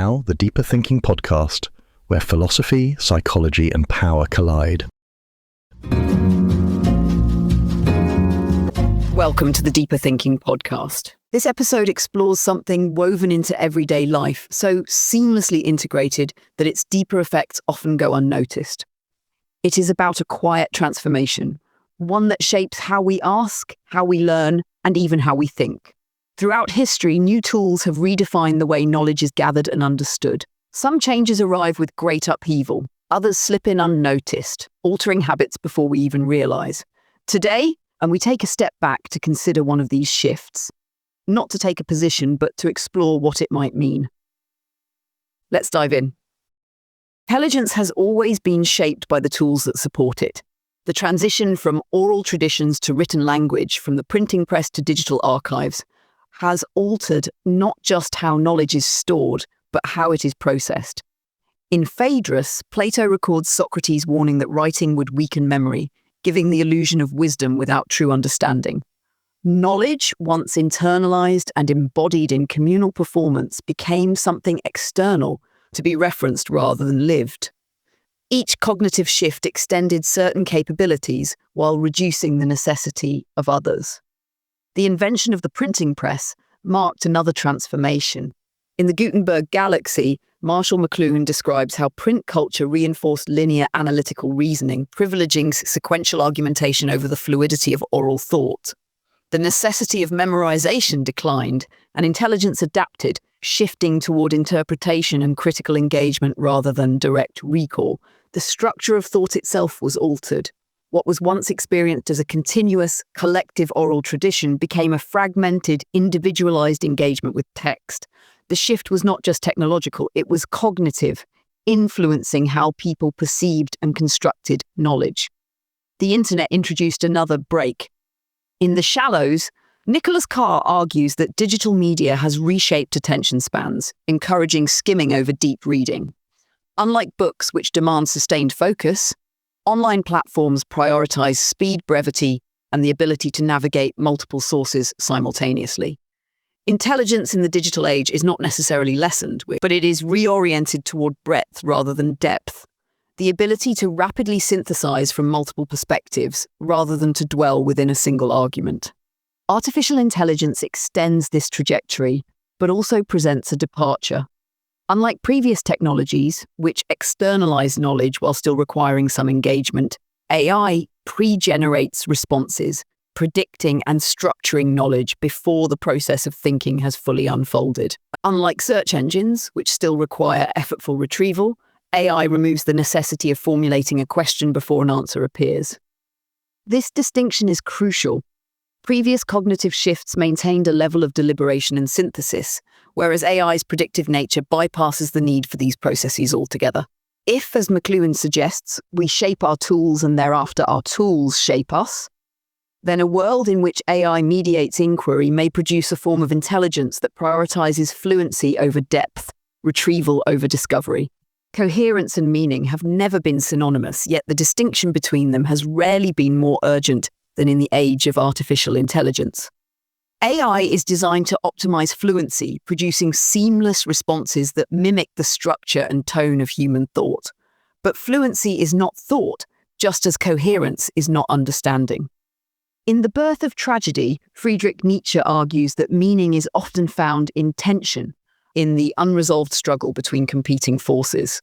now the Deeper Thinking podcast, where philosophy, psychology, and power collide. Welcome to the Deeper Thinking podcast. This episode explores something woven into everyday life, so seamlessly integrated that its deeper effects often go unnoticed. It is about a quiet transformation, one that shapes how we ask, how we learn, and even how we think. Throughout history, new tools have redefined the way knowledge is gathered and understood. Some changes arrive with great upheaval, others slip in unnoticed, altering habits before we even realize. Today, and we take a step back to consider one of these shifts. Not to take a position, but to explore what it might mean. Let's dive in. Intelligence has always been shaped by the tools that support it. The transition from oral traditions to written language, from the printing press to digital archives, has altered not just how knowledge is stored, but how it is processed. In Phaedrus, Plato records Socrates warning that writing would weaken memory, giving the illusion of wisdom without true understanding. Knowledge, once internalized and embodied in communal performance, became something external, to be referenced rather than lived. Each cognitive shift extended certain capabilities while reducing the necessity of others. The invention of the printing press marked another transformation. In the Gutenberg Galaxy, Marshall McLuhan describes how print culture reinforced linear analytical reasoning, privileging sequential argumentation over the fluidity of oral thought. The necessity of memorization declined, and intelligence adapted, shifting toward interpretation and critical engagement rather than direct recall. The structure of thought itself was altered. What was once experienced as a continuous, collective oral tradition became a fragmented, individualized engagement with text. The shift was not just technological, it was cognitive, influencing how people perceived and constructed knowledge. The internet introduced another break. In The Shallows, Nicholas Carr argues that digital media has reshaped attention spans, encouraging skimming over deep reading. Unlike books which demand sustained focus, online platforms prioritize speed, brevity, and the ability to navigate multiple sources simultaneously. Intelligence in the digital age is not necessarily lessened, but it is reoriented toward breadth rather than depth. The ability to rapidly synthesize from multiple perspectives rather than to dwell within a single argument. Artificial intelligence extends this trajectory, but also presents a departure. Unlike previous technologies, which externalize knowledge while still requiring some engagement, AI pre-generates responses, predicting and structuring knowledge before the process of thinking has fully unfolded. Unlike search engines, which still require effortful retrieval, AI removes the necessity of formulating a question before an answer appears. This distinction is crucial. Previous cognitive shifts maintained a level of deliberation and synthesis, whereas AI's predictive nature bypasses the need for these processes altogether. If, as McLuhan suggests, we shape our tools and thereafter our tools shape us, then a world in which AI mediates inquiry may produce a form of intelligence that prioritizes fluency over depth, retrieval over discovery. Coherence and meaning have never been synonymous, yet the distinction between them has rarely been more urgent than in the age of artificial intelligence. AI is designed to optimize fluency, producing seamless responses that mimic the structure and tone of human thought. But fluency is not thought, just as coherence is not understanding. In The Birth of Tragedy, Friedrich Nietzsche argues that meaning is often found in tension, in the unresolved struggle between competing forces.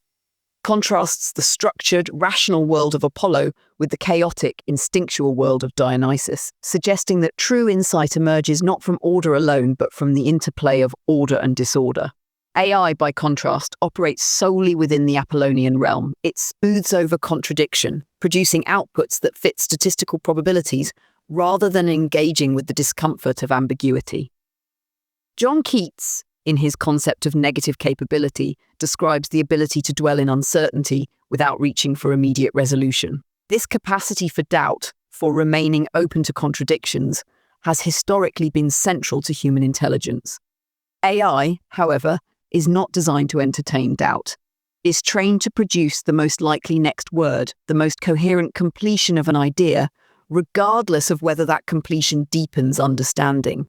Contrasts the structured, rational world of Apollo with the chaotic, instinctual world of Dionysus, suggesting that true insight emerges not from order alone, but from the interplay of order and disorder. AI, by contrast, operates solely within the Apollonian realm. It smooths over contradiction, producing outputs that fit statistical probabilities rather than engaging with the discomfort of ambiguity. John Keats, in his concept of negative capability, describes the ability to dwell in uncertainty without reaching for immediate resolution. This capacity for doubt, for remaining open to contradictions, has historically been central to human intelligence. AI, however, is not designed to entertain doubt. It is trained to produce the most likely next word, the most coherent completion of an idea, regardless of whether that completion deepens understanding.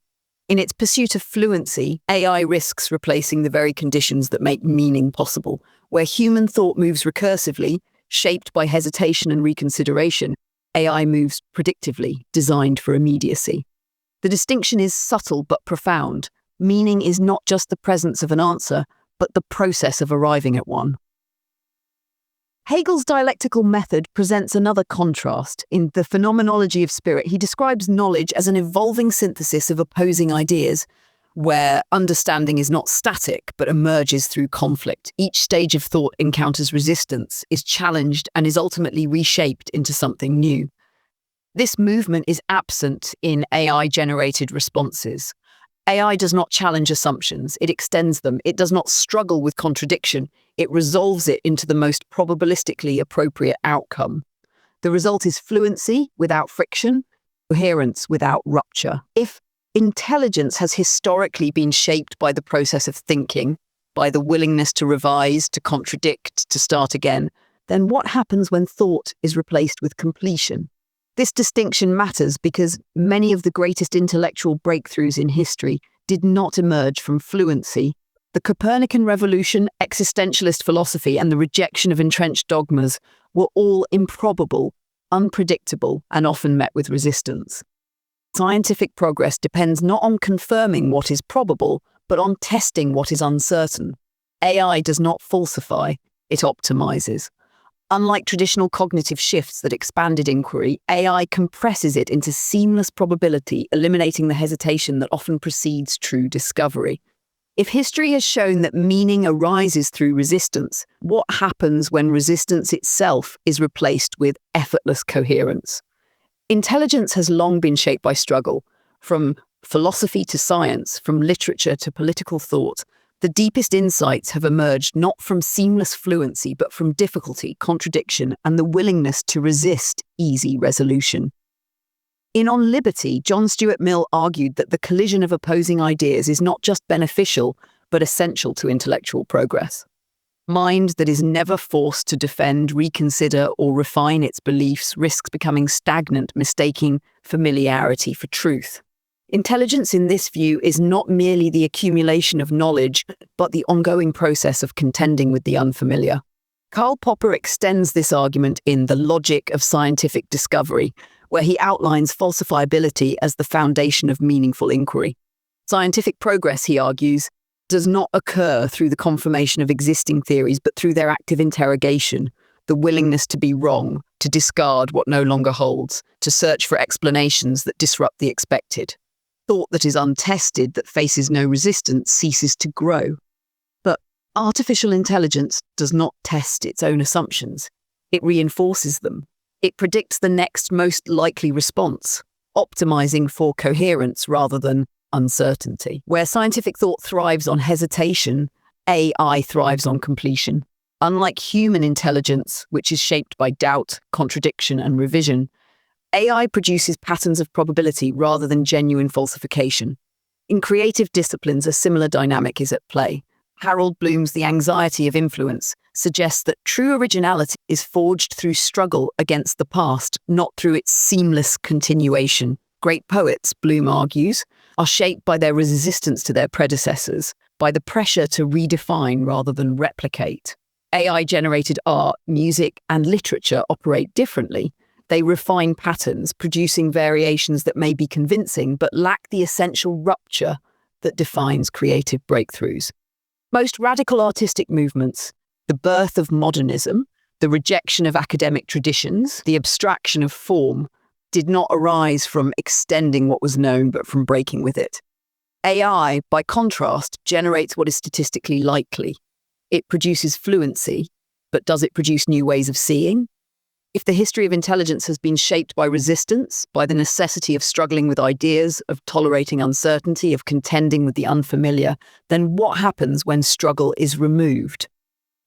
In its pursuit of fluency, AI risks replacing the very conditions that make meaning possible. Where human thought moves recursively, shaped by hesitation and reconsideration, AI moves predictively, designed for immediacy. The distinction is subtle but profound. Meaning is not just the presence of an answer, but the process of arriving at one. Hegel's dialectical method presents another contrast. In The Phenomenology of Spirit, he describes knowledge as an evolving synthesis of opposing ideas, where understanding is not static, but emerges through conflict. Each stage of thought encounters resistance, is challenged, and is ultimately reshaped into something new. This movement is absent in AI-generated responses. AI does not challenge assumptions, it extends them. It does not struggle with contradiction, it resolves it into the most probabilistically appropriate outcome. The result is fluency without friction, coherence without rupture. If intelligence has historically been shaped by the process of thinking, by the willingness to revise, to contradict, to start again, then what happens when thought is replaced with completion? This distinction matters because many of the greatest intellectual breakthroughs in history did not emerge from fluency. The Copernican revolution, existentialist philosophy, and the rejection of entrenched dogmas were all improbable, unpredictable, and often met with resistance. Scientific progress depends not on confirming what is probable, but on testing what is uncertain. AI does not falsify, it optimizes. Unlike traditional cognitive shifts that expanded inquiry, AI compresses it into seamless probability, eliminating the hesitation that often precedes true discovery. If history has shown that meaning arises through resistance, what happens when resistance itself is replaced with effortless coherence? Intelligence has long been shaped by struggle, from philosophy to science, from literature to political thought. The deepest insights have emerged not from seamless fluency, but from difficulty, contradiction, and the willingness to resist easy resolution. In On Liberty, John Stuart Mill argued that the collision of opposing ideas is not just beneficial, but essential to intellectual progress. Mind that is never forced to defend, reconsider, or refine its beliefs risks becoming stagnant, mistaking familiarity for truth. Intelligence in this view is not merely the accumulation of knowledge, but the ongoing process of contending with the unfamiliar. Karl Popper extends this argument in The Logic of Scientific Discovery, where he outlines falsifiability as the foundation of meaningful inquiry. Scientific progress, he argues, does not occur through the confirmation of existing theories, but through their active interrogation, the willingness to be wrong, to discard what no longer holds, to search for explanations that disrupt the expected. Thought that is untested, that faces no resistance, ceases to grow. But artificial intelligence does not test its own assumptions. It reinforces them. It predicts the next most likely response, optimizing for coherence rather than uncertainty. Where scientific thought thrives on hesitation, AI thrives on completion. Unlike human intelligence, which is shaped by doubt, contradiction, and revision, AI produces patterns of probability rather than genuine falsification. In creative disciplines, a similar dynamic is at play. Harold Bloom's The Anxiety of Influence suggests that true originality is forged through struggle against the past, not through its seamless continuation. Great poets, Bloom argues, are shaped by their resistance to their predecessors, by the pressure to redefine rather than replicate. AI-generated art, music, and literature operate differently. They refine patterns, producing variations that may be convincing, but lack the essential rupture that defines creative breakthroughs. Most radical artistic movements, the birth of modernism, the rejection of academic traditions, the abstraction of form, did not arise from extending what was known, but from breaking with it. AI, by contrast, generates what is statistically likely. It produces fluency, but does it produce new ways of seeing? If the history of intelligence has been shaped by resistance, by the necessity of struggling with ideas, of tolerating uncertainty, of contending with the unfamiliar, then what happens when struggle is removed?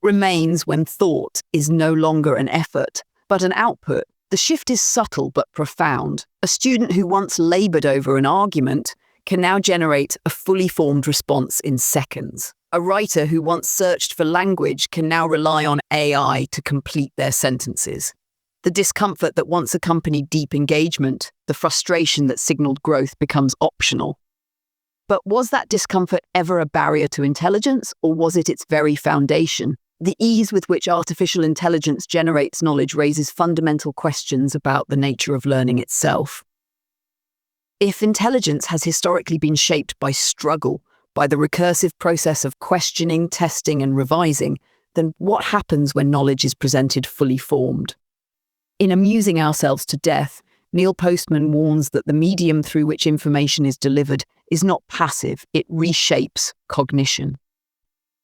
Remains when thought is no longer an effort, but an output. The shift is subtle but profound. A student who once labored over an argument can now generate a fully formed response in seconds. A writer who once searched for language can now rely on AI to complete their sentences. The discomfort that once accompanied deep engagement, the frustration that signaled growth becomes optional. But was that discomfort ever a barrier to intelligence, or was it its very foundation? The ease with which artificial intelligence generates knowledge raises fundamental questions about the nature of learning itself. If intelligence has historically been shaped by struggle, by the recursive process of questioning, testing, and revising, then what happens when knowledge is presented fully formed? In Amusing Ourselves to Death, Neil Postman warns that the medium through which information is delivered is not passive, it reshapes cognition.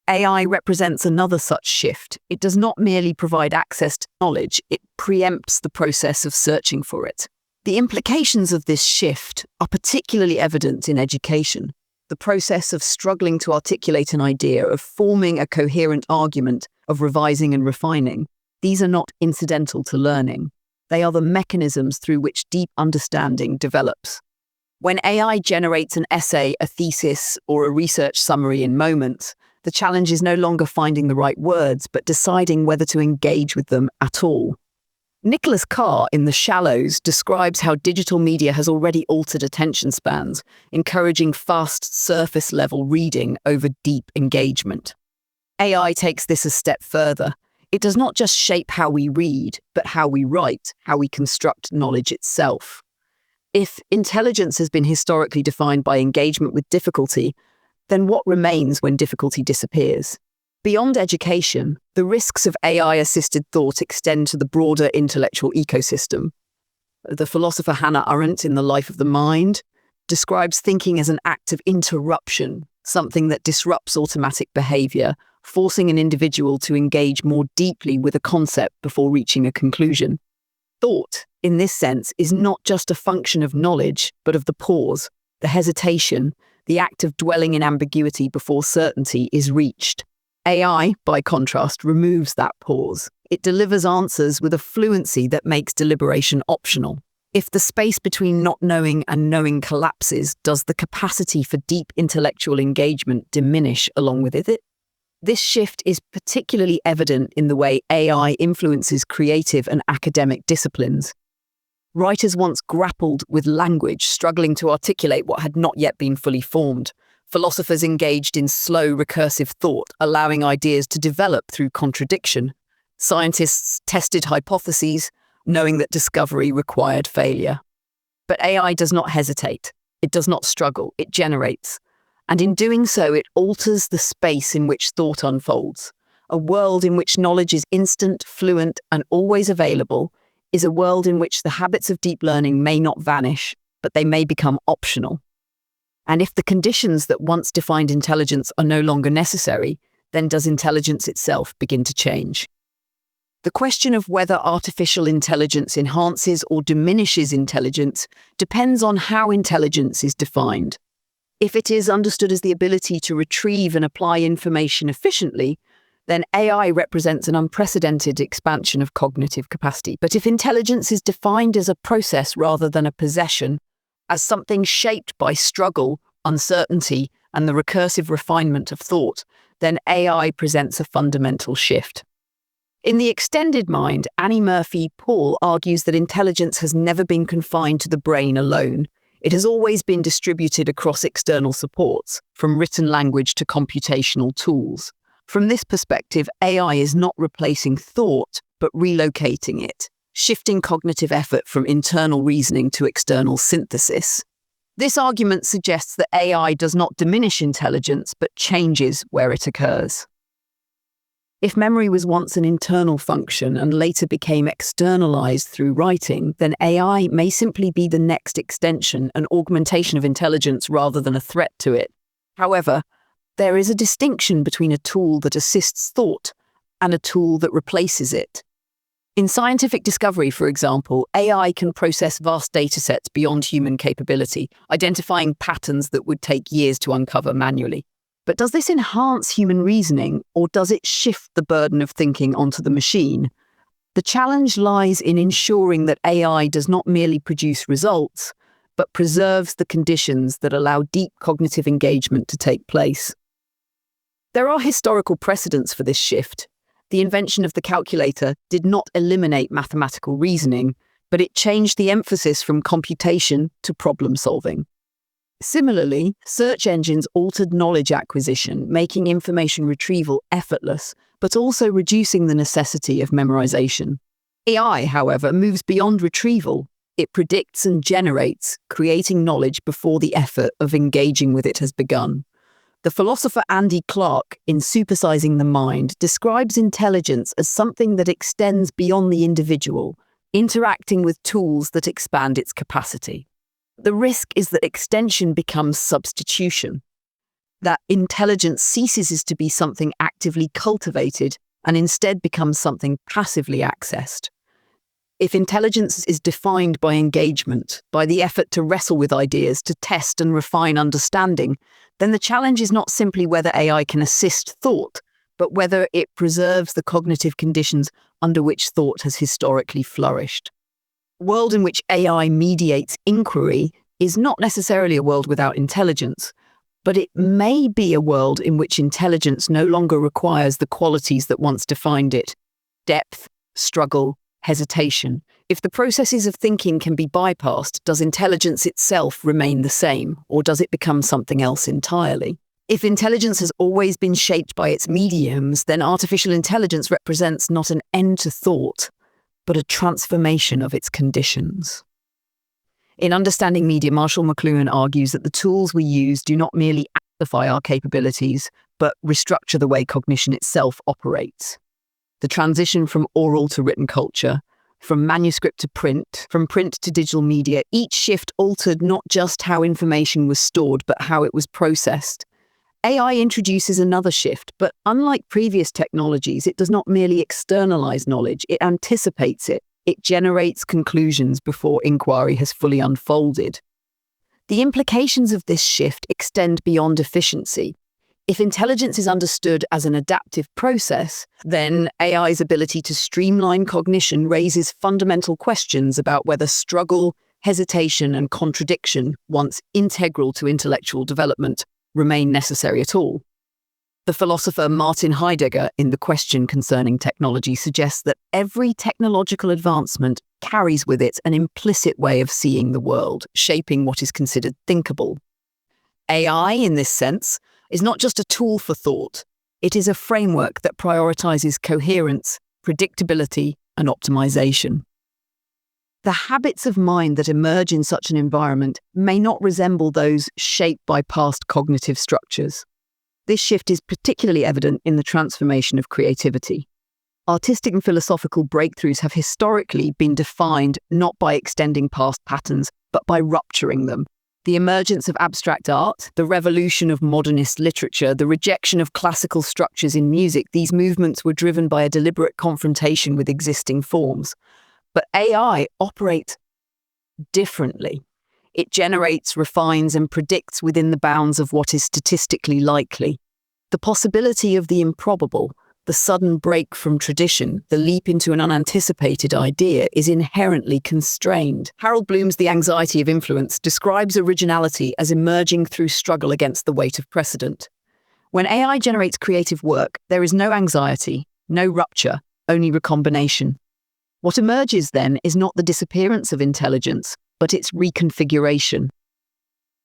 AI represents another such shift. It does not merely provide access to knowledge, it preempts the process of searching for it. The implications of this shift are particularly evident in education. The process of struggling to articulate an idea, of forming a coherent argument, of revising and refining, these are not incidental to learning. They are the mechanisms through which deep understanding develops. When AI generates an essay, a thesis, or a research summary in moments, the challenge is no longer finding the right words, but deciding whether to engage with them at all. Nicholas Carr in The Shallows describes how digital media has already altered attention spans, encouraging fast surface-level reading over deep engagement. AI takes this a step further. It does not just shape how we read, but how we write, how we construct knowledge itself. If intelligence has been historically defined by engagement with difficulty, then what remains when difficulty disappears? Beyond education, the risks of AI-assisted thought extend to the broader intellectual ecosystem. The philosopher Hannah Arendt in The Life of the Mind describes thinking as an act of interruption, something that disrupts automatic behavior, forcing an individual to engage more deeply with a concept before reaching a conclusion. Thought, in this sense, is not just a function of knowledge, but of the pause, the hesitation, the act of dwelling in ambiguity before certainty is reached. AI, by contrast, removes that pause. It delivers answers with a fluency that makes deliberation optional. If the space between not knowing and knowing collapses, does the capacity for deep intellectual engagement diminish along with it? This shift is particularly evident in the way AI influences creative and academic disciplines. Writers once grappled with language, struggling to articulate what had not yet been fully formed. Philosophers engaged in slow, recursive thought, allowing ideas to develop through contradiction. Scientists tested hypotheses, knowing that discovery required failure. But AI does not hesitate. It does not struggle. It generates. And in doing so, it alters the space in which thought unfolds. A world in which knowledge is instant, fluent, and always available is a world in which the habits of deep learning may not vanish, but they may become optional. And if the conditions that once defined intelligence are no longer necessary, then does intelligence itself begin to change? The question of whether artificial intelligence enhances or diminishes intelligence depends on how intelligence is defined. If it is understood as the ability to retrieve and apply information efficiently, then AI represents an unprecedented expansion of cognitive capacity. But if intelligence is defined as a process rather than a possession, as something shaped by struggle, uncertainty, and the recursive refinement of thought, then AI presents a fundamental shift. In The Extended Mind, Annie Murphy Paul argues that intelligence has never been confined to the brain alone. It has always been distributed across external supports, from written language to computational tools. From this perspective, AI is not replacing thought, but relocating it, shifting cognitive effort from internal reasoning to external synthesis. This argument suggests that AI does not diminish intelligence, but changes where it occurs. If memory was once an internal function and later became externalized through writing, then AI may simply be the next extension, an augmentation of intelligence rather than a threat to it. However, there is a distinction between a tool that assists thought and a tool that replaces it. In scientific discovery, for example, AI can process vast datasets beyond human capability, identifying patterns that would take years to uncover manually. But does this enhance human reasoning, or does it shift the burden of thinking onto the machine? The challenge lies in ensuring that AI does not merely produce results, but preserves the conditions that allow deep cognitive engagement to take place. There are historical precedents for this shift. The invention of the calculator did not eliminate mathematical reasoning, but it changed the emphasis from computation to problem solving. Similarly, search engines altered knowledge acquisition, making information retrieval effortless, but also reducing the necessity of memorization. AI, however, moves beyond retrieval. It predicts and generates, creating knowledge before the effort of engaging with it has begun. The philosopher Andy Clark, in Supersizing the Mind, describes intelligence as something that extends beyond the individual, interacting with tools that expand its capacity. The risk is that extension becomes substitution, that intelligence ceases to be something actively cultivated and instead becomes something passively accessed. If intelligence is defined by engagement, by the effort to wrestle with ideas, to test and refine understanding, then the challenge is not simply whether AI can assist thought, but whether it preserves the cognitive conditions under which thought has historically flourished. A world in which AI mediates inquiry is not necessarily a world without intelligence, but it may be a world in which intelligence no longer requires the qualities that once defined it: depth, struggle, hesitation. If the processes of thinking can be bypassed, does intelligence itself remain the same, or does it become something else entirely? If intelligence has always been shaped by its mediums, then artificial intelligence represents not an end to thought, but a transformation of its conditions. In Understanding Media, Marshall McLuhan argues that the tools we use do not merely amplify our capabilities, but restructure the way cognition itself operates. The transition from oral to written culture, from manuscript to print, from print to digital media, each shift altered not just how information was stored, but how it was processed. AI introduces another shift, but unlike previous technologies, it does not merely externalize knowledge, it anticipates it. It generates conclusions before inquiry has fully unfolded. The implications of this shift extend beyond efficiency. If intelligence is understood as an adaptive process, then AI's ability to streamline cognition raises fundamental questions about whether struggle, hesitation, and contradiction, once integral to intellectual development, remain necessary at all. The philosopher Martin Heidegger, in The Question Concerning Technology, suggests that every technological advancement carries with it an implicit way of seeing the world, shaping what is considered thinkable. AI, in this sense, is not just a tool for thought. It is a framework that prioritizes coherence, predictability, and optimization. The habits of mind that emerge in such an environment may not resemble those shaped by past cognitive structures. This shift is particularly evident in the transformation of creativity. Artistic and philosophical breakthroughs have historically been defined not by extending past patterns, but by rupturing them. The emergence of abstract art, the revolution of modernist literature, the rejection of classical structures in music, these movements were driven by a deliberate confrontation with existing forms. But AI operates differently. It generates, refines, and predicts within the bounds of what is statistically likely. The possibility of the improbable, the sudden break from tradition, the leap into an unanticipated idea, is inherently constrained. Harold Bloom's The Anxiety of Influence describes originality as emerging through struggle against the weight of precedent. When AI generates creative work, there is no anxiety, no rupture, only recombination. What emerges then is not the disappearance of intelligence, but its reconfiguration.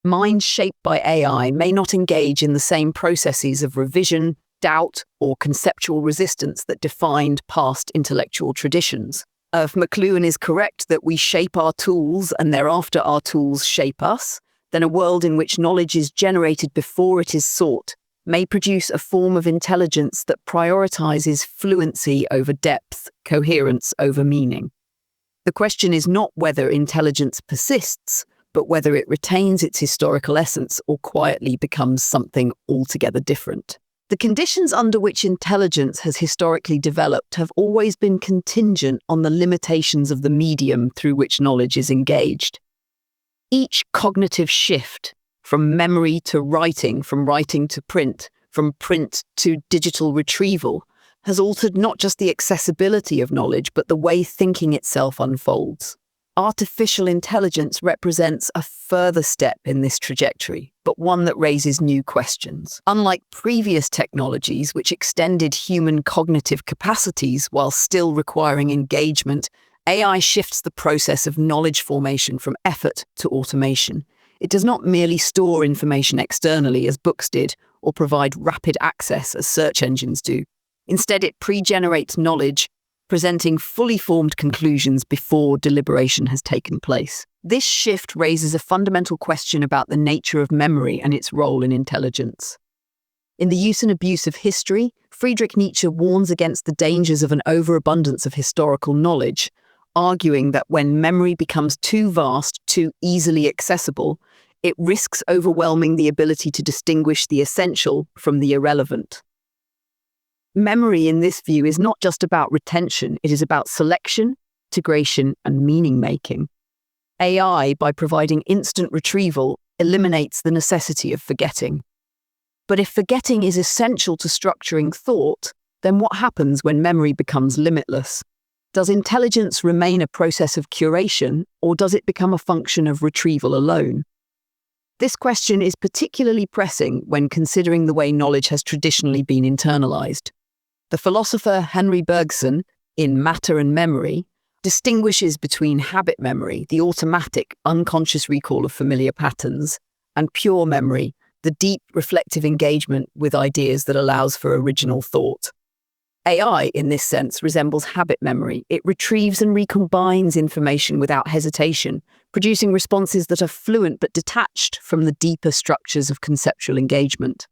Minds shaped by AI may not engage in the same processes of revision, doubt, or conceptual resistance that defined past intellectual traditions. If McLuhan is correct that we shape our tools and thereafter our tools shape us, then a world in which knowledge is generated before it is sought may produce a form of intelligence that prioritizes fluency over depth, coherence over meaning. The question is not whether intelligence persists, but whether it retains its historical essence or quietly becomes something altogether different. The conditions under which intelligence has historically developed have always been contingent on the limitations of the medium through which knowledge is engaged. Each cognitive shift, from memory to writing, from writing to print, from print to digital retrieval, has altered not just the accessibility of knowledge, but the way thinking itself unfolds. Artificial intelligence represents a further step in this trajectory, but one that raises new questions. Unlike previous technologies, which extended human cognitive capacities while still requiring engagement, AI shifts the process of knowledge formation from effort to automation. It does not merely store information externally as books did, or provide rapid access as search engines do. Instead, it pre-generates knowledge, presenting fully formed conclusions before deliberation has taken place. This shift raises a fundamental question about the nature of memory and its role in intelligence. In The Use and Abuse of History, Friedrich Nietzsche warns against the dangers of an overabundance of historical knowledge, arguing that when memory becomes too vast, too easily accessible, it risks overwhelming the ability to distinguish the essential from the irrelevant. Memory, in this view, is not just about retention, it is about selection, integration, and meaning-making. AI, by providing instant retrieval, eliminates the necessity of forgetting. But if forgetting is essential to structuring thought, then what happens when memory becomes limitless? Does intelligence remain a process of curation, or does it become a function of retrieval alone? This question is particularly pressing when considering the way knowledge has traditionally been internalized. The philosopher Henry Bergson, in Matter and Memory, distinguishes between habit memory, the automatic, unconscious recall of familiar patterns, and pure memory, the deep, reflective engagement with ideas that allows for original thought. AI, in this sense, resembles habit memory. It retrieves and recombines information without hesitation, producing responses that are fluent but detached from the deeper structures of conceptual engagement.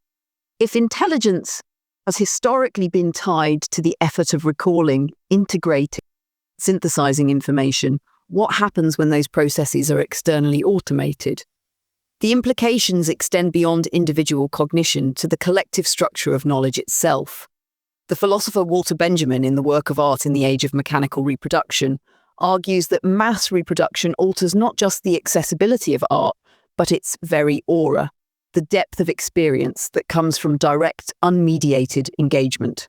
If intelligence has historically been tied to the effort of recalling, integrating, synthesizing information, what happens when those processes are externally automated? The implications extend beyond individual cognition to the collective structure of knowledge itself. The philosopher Walter Benjamin, in the work of Art in the Age of Mechanical Reproduction, argues that mass reproduction alters not just the accessibility of art, but its very aura, the depth of experience that comes from direct, unmediated engagement.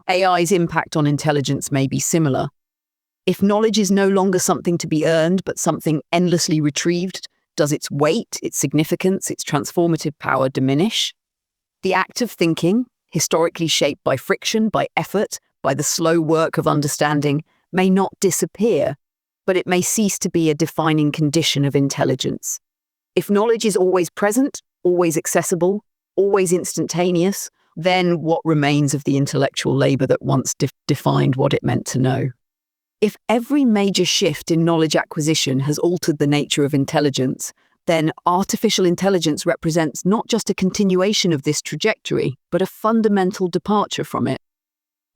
AI's impact on intelligence may be similar. If knowledge is no longer something to be earned, but something endlessly retrieved, does its weight, its significance, its transformative power diminish? The act of thinking, historically shaped by friction, by effort, by the slow work of understanding, may not disappear, but it may cease to be a defining condition of intelligence. If knowledge is always present, always accessible, always instantaneous, then what remains of the intellectual labor that once defined what it meant to know? If every major shift in knowledge acquisition has altered the nature of intelligence, then artificial intelligence represents not just a continuation of this trajectory, but a fundamental departure from it.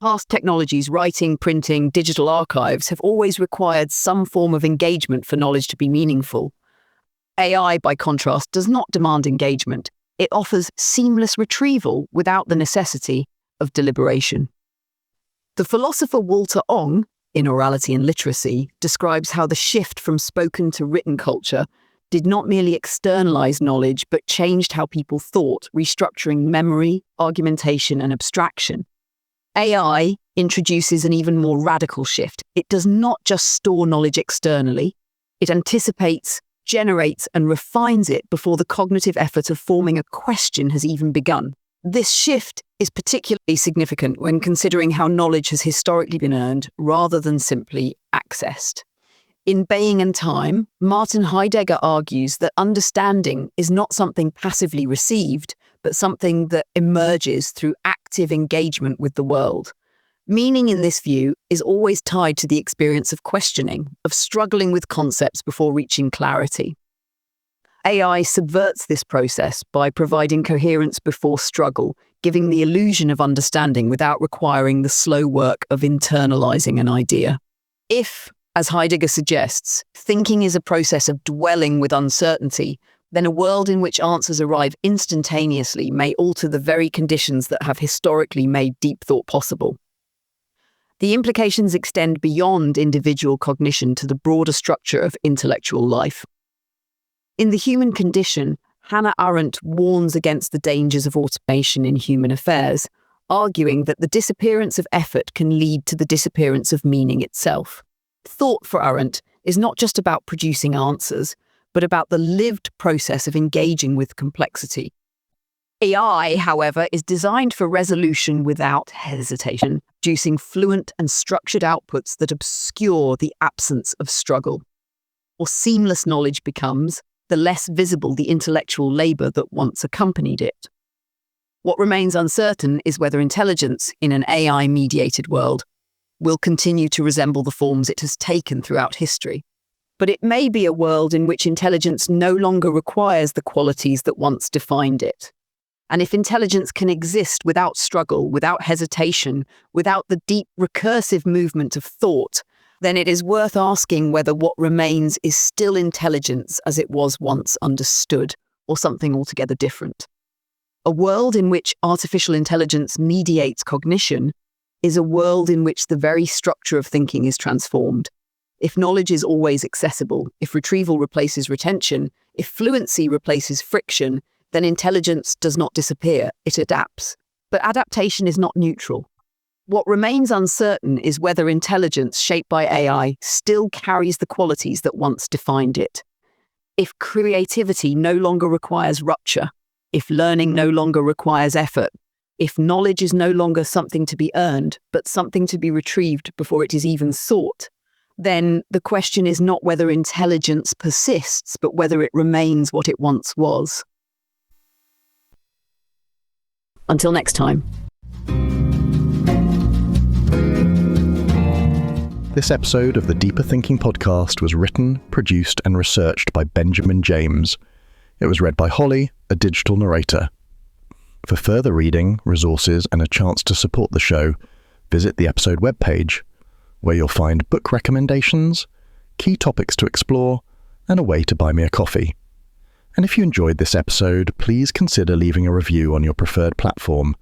Past technologies, writing, printing, digital archives, have always required some form of engagement for knowledge to be meaningful. AI, by contrast, does not demand engagement. It offers seamless retrieval without the necessity of deliberation. The philosopher Walter Ong, in Orality and Literacy, describes how the shift from spoken to written culture did not merely externalize knowledge, but changed how people thought, restructuring memory, argumentation, and abstraction. AI introduces an even more radical shift. It does not just store knowledge externally, it anticipates, generates, and refines it before the cognitive effort of forming a question has even begun. This shift is particularly significant when considering how knowledge has historically been earned rather than simply accessed. In Baying and Time, Martin Heidegger argues that understanding is not something passively received, but something that emerges through active engagement with the world. Meaning in this view is always tied to the experience of questioning, of struggling with concepts before reaching clarity. AI subverts this process by providing coherence before struggle, giving the illusion of understanding without requiring the slow work of internalizing an idea. If, as Heidegger suggests, thinking is a process of dwelling with uncertainty, then a world in which answers arrive instantaneously may alter the very conditions that have historically made deep thought possible. The implications extend beyond individual cognition to the broader structure of intellectual life. In The Human Condition, Hannah Arendt warns against the dangers of automation in human affairs, arguing that the disappearance of effort can lead to the disappearance of meaning itself. Thought, for Arendt, is not just about producing answers, but about the lived process of engaging with complexity. AI, however, is designed for resolution without hesitation, producing fluent and structured outputs that obscure the absence of struggle. Or seamless knowledge becomes, the less visible the intellectual labour that once accompanied it. What remains uncertain is whether intelligence in an AI-mediated world will continue to resemble the forms it has taken throughout history. But it may be a world in which intelligence no longer requires the qualities that once defined it. And if intelligence can exist without struggle, without hesitation, without the deep recursive movement of thought, then it is worth asking whether what remains is still intelligence as it was once understood, or something altogether different. A world in which artificial intelligence mediates cognition is a world in which the very structure of thinking is transformed. If knowledge is always accessible, if retrieval replaces retention, if fluency replaces friction, then intelligence does not disappear, it adapts. But adaptation is not neutral. What remains uncertain is whether intelligence shaped by AI still carries the qualities that once defined it. If creativity no longer requires rupture, if learning no longer requires effort, if knowledge is no longer something to be earned, but something to be retrieved before it is even sought, then the question is not whether intelligence persists, but whether it remains what it once was. Until next time. This episode of the Deeper Thinking podcast was written, produced, and researched by Benjamin James. It was read by Holly, a digital narrator. For further reading, resources, and a chance to support the show, visit the episode webpage, where you'll find book recommendations, key topics to explore, and a way to buy me a coffee. And if you enjoyed this episode, please consider leaving a review on your preferred platform